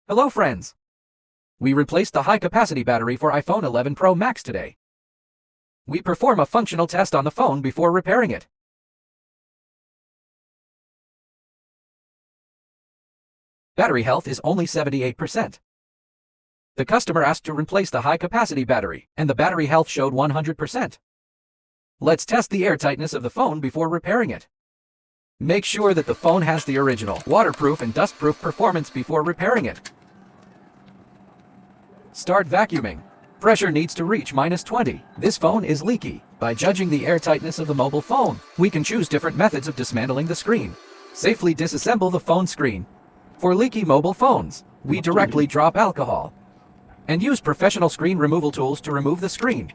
Hello friends! We replaced the high-capacity battery for iPhone 11 Pro Max today. We perform a functional test on the phone before repairing it. Battery health is only 78%. The customer asked to replace the high-capacity battery, and the battery health showed 100%. Let's test the airtightness of the phone before repairing it. Make sure that the phone has the original waterproof and dustproof performance before repairing it. Start vacuuming. Pressure needs to reach -20. This phone is leaky. By judging the airtightness of the mobile phone, we can choose different methods of dismantling the screen. Safely disassemble the phone screen. For leaky mobile phones, we directly drop alcohol and use professional screen removal tools to remove the screen.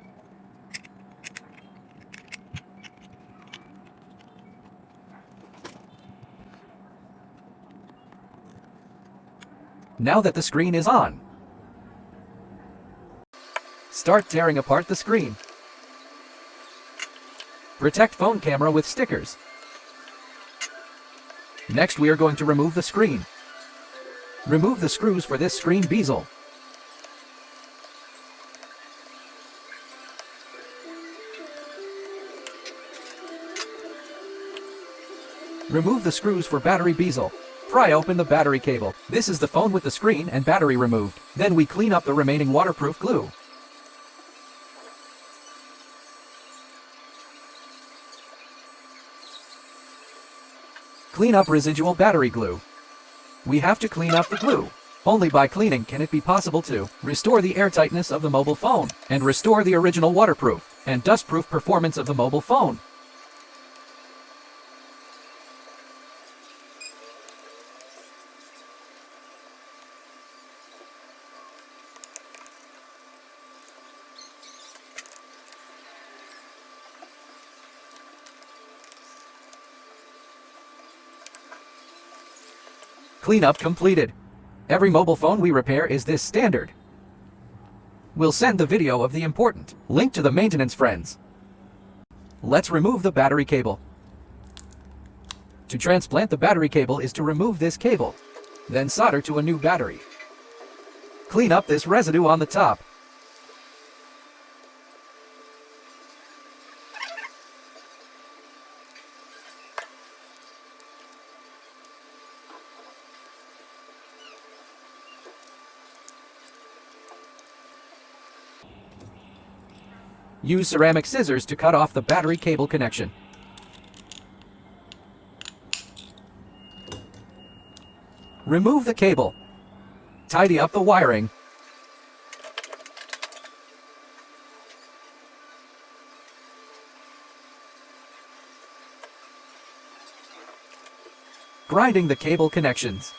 Now that the screen is on, start tearing apart the screen. Protect phone camera with stickers. Next, we are going to remove the screen. Remove the screws for this screen bezel. Remove the screws for battery bezel. Pry open the battery cable. This is the phone with the screen and battery removed. Then we clean up the remaining waterproof glue. Clean up residual battery glue. We have to clean up the glue. Only by cleaning can it be possible to restore the airtightness of the mobile phone and restore the original waterproof and dustproof performance of the mobile phone. Cleanup completed. Every mobile phone we repair is this standard. We'll send the video of the important link to the maintenance friends. Let's remove the battery cable. To transplant the battery cable is to remove this cable, then solder to a new battery. Clean up this residue on the top. Use ceramic scissors to cut off the battery cable connection. Remove the cable. Tidy up the wiring. Grinding the cable connections.